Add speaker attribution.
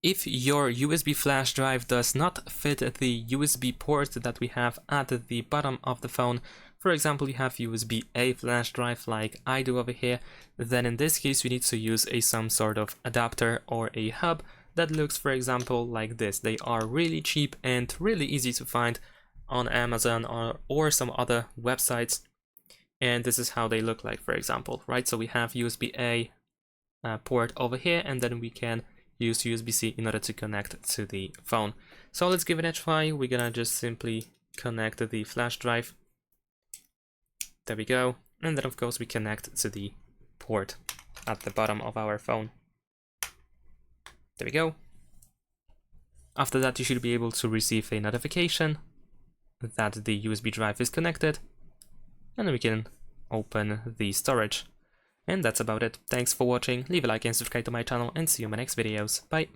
Speaker 1: If your USB flash drive does not fit the USB port that we have at the bottom of the phone, for example, you have USB-A flash drive like I do over here, then in this case you need to use some sort of adapter or a hub that looks, for example, like this. They are really cheap and really easy to find on Amazon or some other websites. And this is how they look like, for example, right? So we have USB-A port over here, and then we can use USB-C in order to connect to the phone. So let's give it a try. We're gonna just simply connect the flash drive. There we go. And then of course we connect to the port at the bottom of our phone. There we go. After that, you should be able to receive a notification that the USB drive is connected, and then we can open the storage. And that's about it. Thanks for watching, leave a like and subscribe to my channel, and see you in my next videos. Bye!